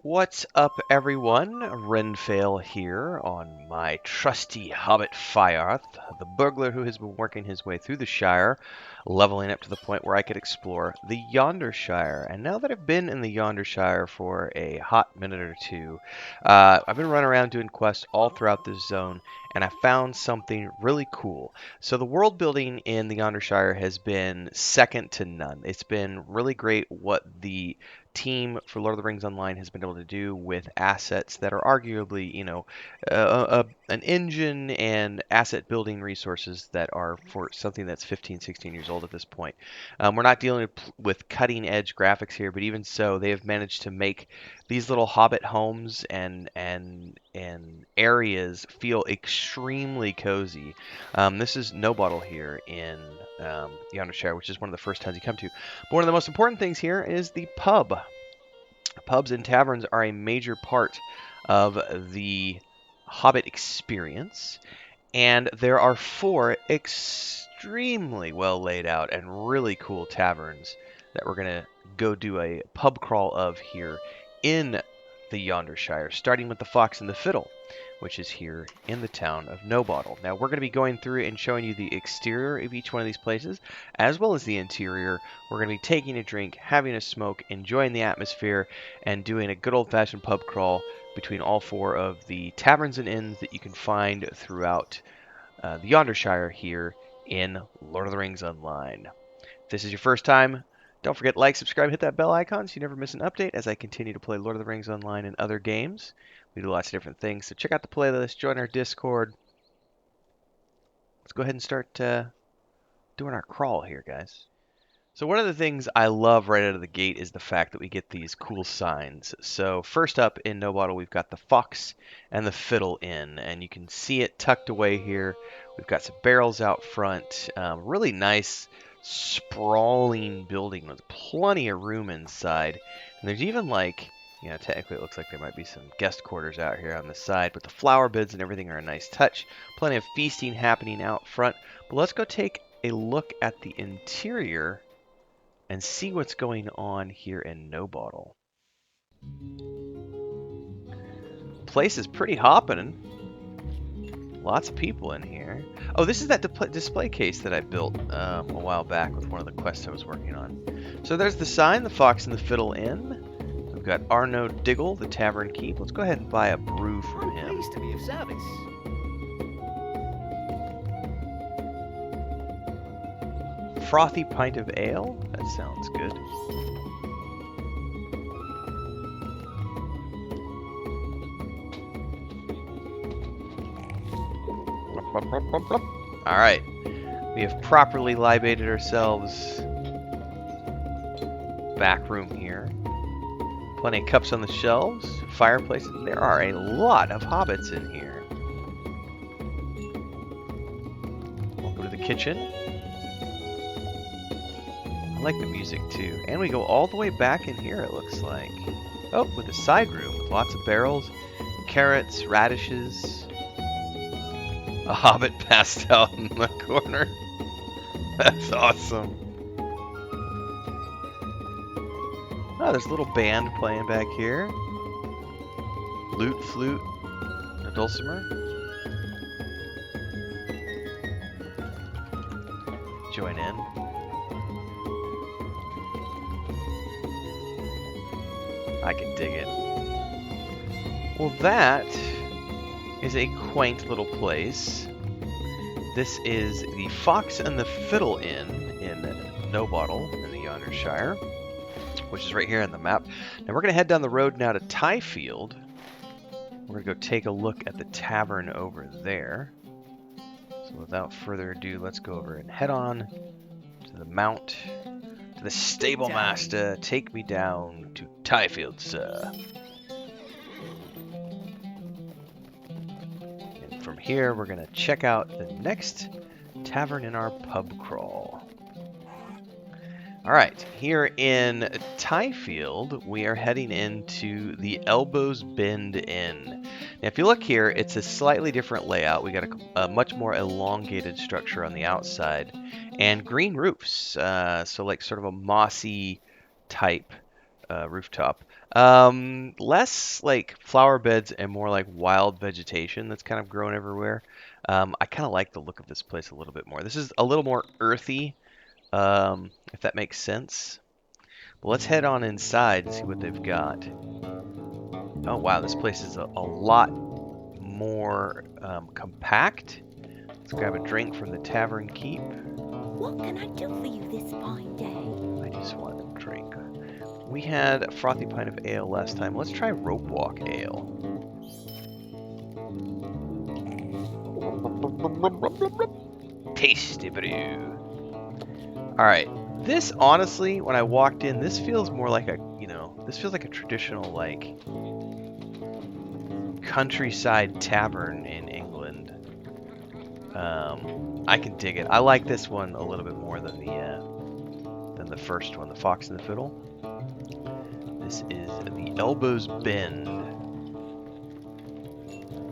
What's up, everyone? Renfail here on my trusty Hobbit Firearth, the burglar who has been working his way through the Shire, leveling up to the point where I could explore the Yondershire. And now that I've been in the Yondershire for a hot minute or two, I've been running around doing quests all throughout this zone, and I found something really cool. So the world building in the Yondershire has been second to none. It's been really great what the team for Lord of the Rings Online has been able to do with assets that are arguably, an engine and asset building resources that are for something that's 15, 16 years old at this point. We're not dealing with cutting edge graphics here, but even so, they have managed to make these little hobbit homes and areas feel extremely cozy. This is No Bottle here in Yondershire, which is one of the first towns you come to. But one of the most important things here is the pub. Pubs and taverns are a major part of the Hobbit experience, and there are four extremely well laid out and really cool taverns that we're going to go do a pub crawl of here in the Yondershire, starting with the Fox and the Fiddle, which is here in the town of No Bottle. Now, we're going to be going through and showing you the exterior of each one of these places, as well as the interior. We're going to be taking a drink, having a smoke, enjoying the atmosphere, and doing a good old-fashioned pub crawl between all four of the taverns and inns that you can find throughout the Yondershire here in Lord of the Rings Online. If this is your first time, don't forget to like, subscribe, hit that bell icon so you never miss an update as I continue to play Lord of the Rings Online and other games. We do lots of different things, so check out the playlist, join our Discord. Let's go ahead and start doing our crawl here, guys. So one of the things I love right out of the gate is the fact that we get these cool signs. So first up in No Bottle, we've got the Fox and the Fiddle Inn, and you can see it tucked away here. We've got some barrels out front, really nice sprawling building with plenty of room inside. And there's even technically it looks like there might be some guest quarters out here on the side, but the flower beds and everything are a nice touch. Plenty of feasting happening out front. But let's go take a look at the interior and see what's going on here in No Bottle. Place is pretty hopping. Lots of people in here. Oh, this is that display case that I built a while back with one of the quests I was working on. So there's the sign, the Fox and the Fiddle Inn. We've got Arno Diggle, the tavern keep. Let's go ahead and buy a brew from him. Pleased to be of service. Frothy pint of ale? That sounds good. Alright. We have properly libated ourselves. Back room here. Plenty of cups on the shelves. Fireplaces. There are a lot of hobbits in here. We'll go to the kitchen. I like the music too. And we go all the way back in here, it looks like. Oh, with a side room with lots of barrels, carrots, radishes. A hobbit passed out in the corner. That's awesome. Oh, there's a little band playing back here. Lute, flute, a dulcimer. Join in. I can dig it. Well, that is a quaint little place. This is the Fox and the Fiddle Inn in No Bottle in the Yondershire, which is right here on the map. Now we're going to head down the road now to Tyfield. We're going to go take a look at the tavern over there. So without further ado, let's go over and head on to the mount, to the stable master. Take me down to Tyfield, sir. And from here, we're going to check out the next tavern in our pub crawl. Alright, here in Tyfield, we are heading into the Elbows Bend Inn. Now, if you look here, it's a slightly different layout. We got a much more elongated structure on the outside, and green roofs, so like sort of a mossy type rooftop. Less like flower beds and more like wild vegetation that's kind of grown everywhere. I kind of like the look of this place a little bit more. This is a little more earthy, if that makes sense. But let's head on inside and see what they've got. Oh wow, this place is a lot more compact. Let's grab a drink from the tavern keep. What can I do for you this fine day? I just want a drink. We had a frothy pint of ale last time. Let's try rope walk ale. Tasty brew. Alright. This, honestly, when I walked in, this feels more like a, this feels like a traditional, like, countryside tavern in England. I can dig it. I like this one a little bit more than the first one, the Fox and the Fiddle. This is the Elbows Bend.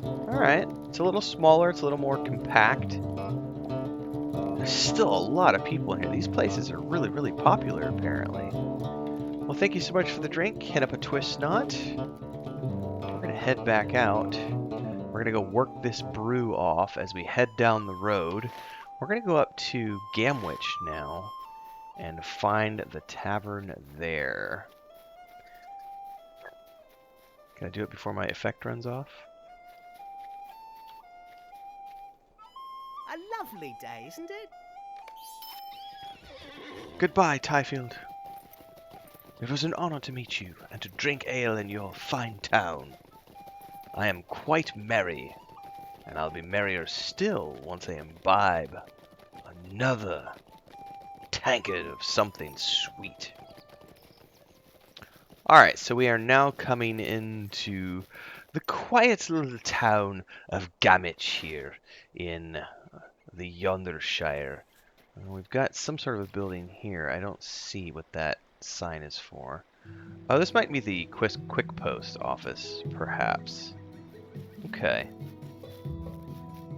Alright, it's a little smaller, it's a little more compact. There's still a lot of people in here. These places are really, really popular, apparently. Well, thank you so much for the drink. Hit up a twist knot. We're going to head back out. We're going to go work this brew off as we head down the road. We're going to go up to Gamwich now and find the tavern there. Can I do it before my effect runs off? A lovely day, isn't it? Goodbye, Tyfield. It was an honor to meet you and to drink ale in your fine town. I am quite merry, and I'll be merrier still once I imbibe another tankard of something sweet. Alright, so we are now coming into the quiet little town of Gamwich here in the Yondershire. And we've got some sort of a building here. I don't see what that sign is for. Oh, this might be the quick post office, perhaps. Okay.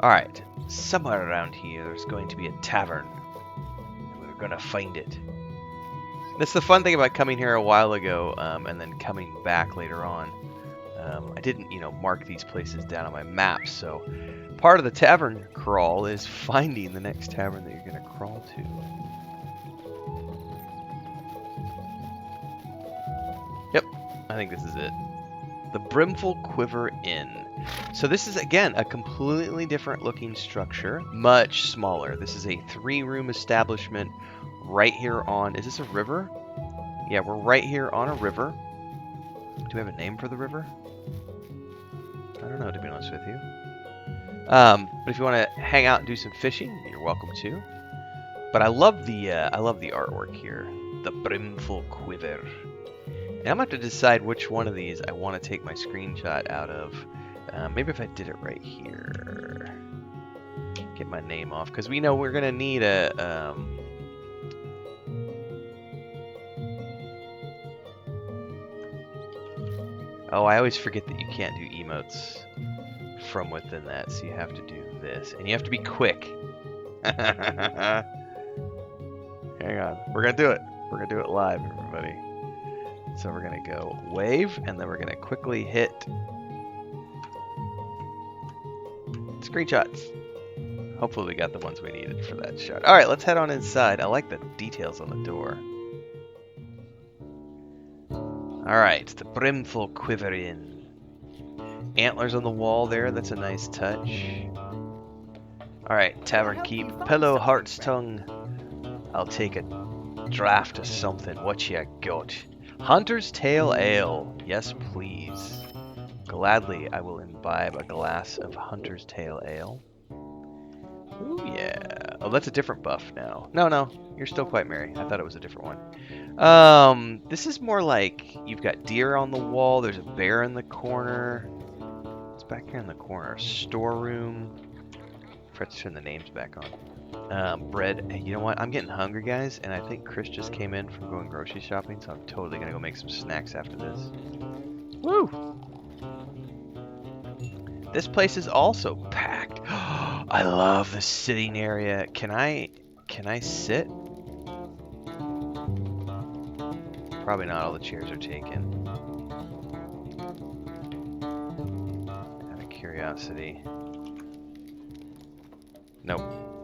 Alright, somewhere around here there's going to be a tavern. And we're going to find it. That's the fun thing about coming here a while ago and then coming back later on. I didn't, mark these places down on my map, so part of the tavern crawl is finding the next tavern that you're going to crawl to. Yep, I think this is it. The Brimful Quiver Inn. So this is, again, a completely different looking structure, much smaller. This is a 3-room establishment right here on... Is this a river? Yeah, we're right here on a river. Do we have a name for the river? I don't know, to be honest with you. But if you want to hang out and do some fishing, you're welcome to. But I love the artwork here. The Brimful Quiver. And I'm going to have to decide which one of these I want to take my screenshot out of. Maybe if I did it right here. Get my name off. Because we know we're going to need a... Oh, I always forget that you can't do emotes from within that, so you have to do this. And you have to be quick. Hang on. We're going to do it. We're going to do it live, everybody. So we're going to go wave, and then we're going to quickly hit screenshots. Hopefully we got the ones we needed for that shot. All right, let's head on inside. I like the details on the door. All right, the Brimful Quiver Inn. Antlers on the wall there. That's a nice touch. All right, tavern keep. Pillow, heart's tongue. I'll take a draft of something. What you got? Hunter's Tail Ale. Yes, please. Gladly, I will imbibe a glass of Hunter's Tail Ale. Ooh, yeah. Oh, that's a different buff now. No, you're still quite merry. I thought it was a different one. This is more like you've got deer on the wall. There's a bear in the corner. It's back here in the corner. Storeroom. Forgot to turn the names back on. Bread. Hey, you know what? I'm getting hungry, guys, and I think Chris just came in from going grocery shopping, so I'm totally gonna go make some snacks after this. Woo! This place is also packed. I love the sitting area. Can I sit? Probably not. All the chairs are taken. curiosity. Nope.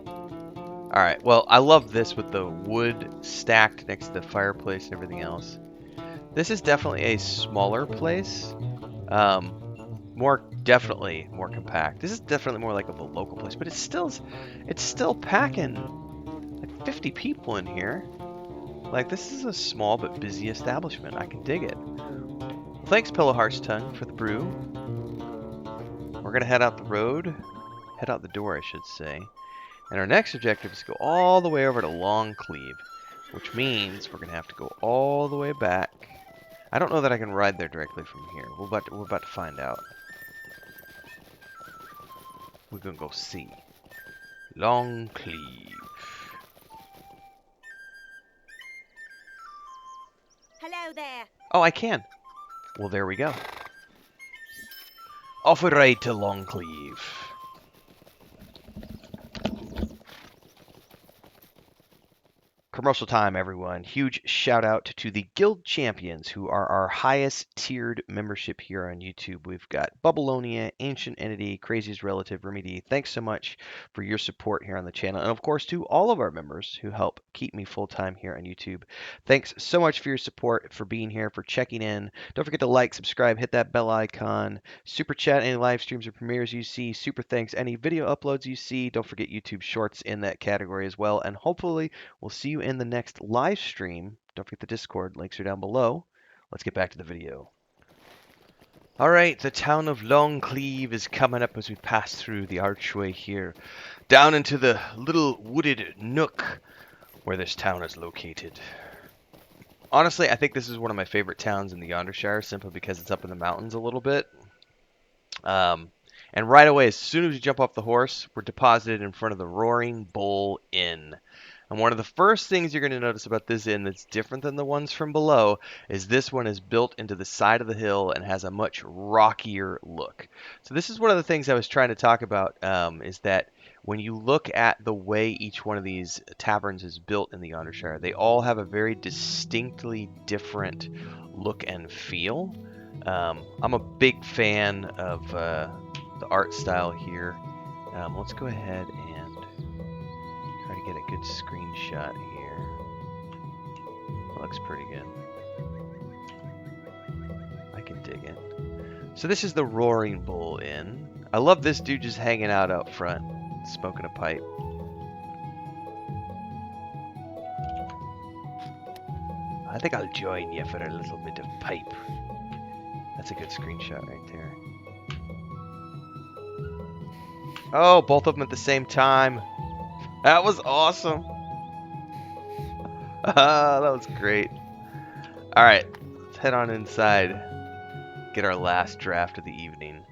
Alright, well, I love this with the wood stacked next to the fireplace and everything else. This is definitely a smaller place. Definitely more compact. This is definitely more like of a local place, but it's still packing like 50 people in here. Like, this is a small but busy establishment. I can dig it. Well, thanks, Pillow Heart's Tongue, for the brew. We're gonna head out the road. Head out the door, I should say. And our next objective is to go all the way over to Longcleave, which means we're gonna have to go all the way back. I don't know that I can ride there directly from here. We're about to find out. We're gonna go see. Longcleave. Hello there. Oh, I can. Well, there we go. Off we ride to Longcleave. Commercial time, everyone. Huge shout out to the Guild Champions, who are our highest tiered membership here on YouTube. We've got Bubbleonia, Ancient Entity, Crazy's Relative, Remedy. Thanks so much for your support here on the channel. And of course, to all of our members who help keep me full time here on YouTube. Thanks so much for your support, for being here, for checking in. Don't forget to like, subscribe, hit that bell icon. Super chat any live streams or premieres you see. Super thanks any video uploads you see. Don't forget YouTube Shorts in that category as well. And hopefully, we'll see you in the next live stream. Don't forget the Discord. Links are down below. Let's get back to the video. Alright, the town of Longcleave is coming up as we pass through the archway here, down into the little wooded nook where this town is located. Honestly, I think this is one of my favorite towns in the Yondershire, simply because it's up in the mountains a little bit. And right away, as soon as we jump off the horse, we're deposited in front of the Roaring Bull Inn. And one of the first things you're going to notice about this inn that's different than the ones from below is this one is built into the side of the hill and has a much rockier look. So this is one of the things I was trying to talk about, is that when you look at the way each one of these taverns is built in the Yondershire, they all have a very distinctly different look and feel. I'm a big fan of the art style here. Let's go ahead and try to get a good screenshot here. That looks pretty good. I can dig it. So this is the Roaring Bull Inn. I love this dude just hanging out front, smoking a pipe. I think I'll join you for a little bit of pipe. That's a good screenshot right there. Oh, both of them at the same time. That was awesome. That was great. Alright, let's head on inside. Get our last draft of the evening.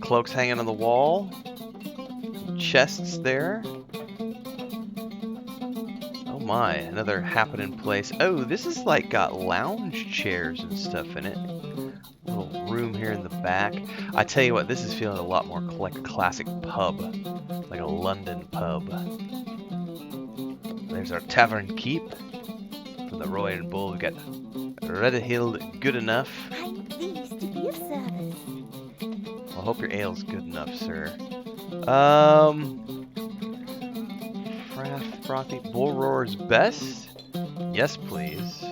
Cloaks hanging on the wall. Chests there. Oh my, another happening place. Oh, this is like got lounge chairs and stuff in it. Little room here in the back. I tell you what, this is feeling a lot more like a classic pub, like a London pub. There's our tavern keep from the Roaring Bull. We got Redhill Good Enough. I'm pleased to be of service. Well, I hope your ale's good enough, sir. Frath Frothy Bull Roar's Best? Yes, please.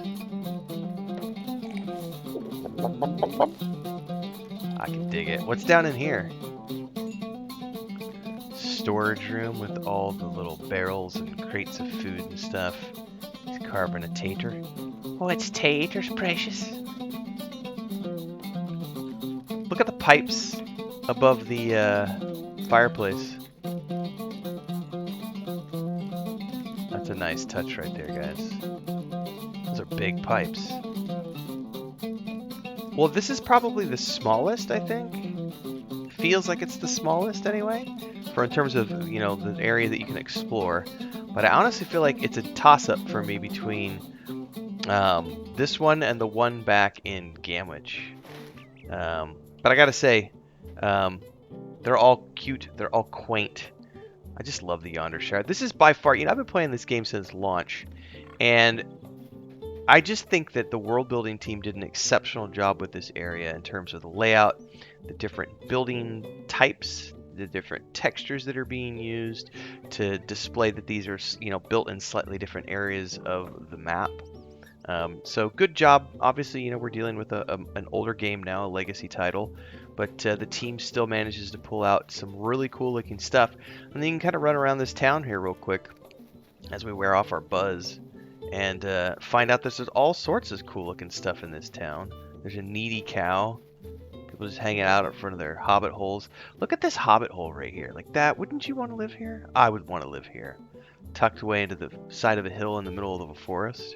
I can dig it. What's down in here? Storage room with all the little barrels and crates of food and stuff. He's carving a tater. Oh, it's taters, precious. Look at the pipes above the fireplace. That's a nice touch right there, guys. Those are big pipes. Well, this is probably the smallest, I think. Feels like it's the smallest anyway, for in terms of, you know, the area that you can explore. But I honestly feel like it's a toss-up for me between this one and the one back in Gamwich. But I gotta say, they're all cute, they're all quaint. I just love the Yondershire. This is by far, you know, I've been playing this game since launch, and I just think that the world building team did an exceptional job with this area in terms of the layout, the different building types, the different textures that are being used to display that these are, built in slightly different areas of the map. So good job. Obviously, we're dealing with an older game now, a legacy title, but the team still manages to pull out some really cool looking stuff. And then you can kind of run around this town here real quick as we wear off our buzz and find out there's all sorts of cool looking stuff in this town. There's a needy cow. People just hanging out in front of their hobbit holes. Look at this hobbit hole right here. Like that. Wouldn't you want to live here? I would want to live here. Tucked away into the side of a hill in the middle of a forest.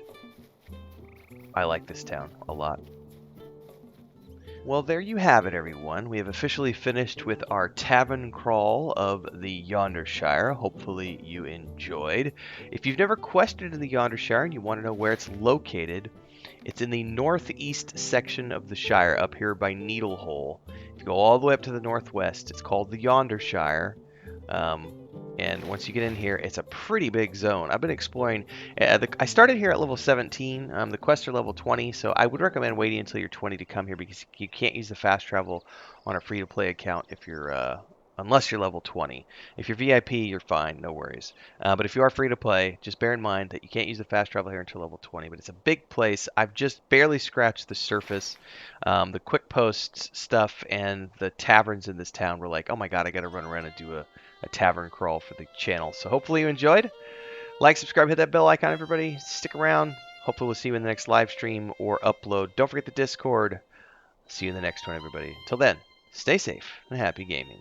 I like this town a lot. Well, there you have it, everyone. We have officially finished with our tavern crawl of the Yondershire. Hopefully you enjoyed. If you've never quested in the Yondershire and you want to know where it's located, it's in the northeast section of the Shire, up here by Needlehole. If you go all the way up to the northwest, it's called the Yondershire. And once you get in here, it's a pretty big zone. I've been exploring. I started here at level 17. The quests are level 20, so I would recommend waiting until you're 20 to come here because you can't use the fast travel on a free-to-play account if you're unless you're level 20. If you're VIP, you're fine, no worries. But if you are free to play, just bear in mind that you can't use the fast travel here until level 20. But it's a big place. I've just barely scratched the surface. The quick posts stuff and the taverns in this town were like, oh my god, I got to run around and do a tavern crawl for the channel. So hopefully you enjoyed. Like, subscribe, hit that bell icon, everybody. Stick around. Hopefully we'll see you in the next live stream or upload. Don't forget the Discord. See you in the next one, everybody. Until then, stay safe and happy gaming.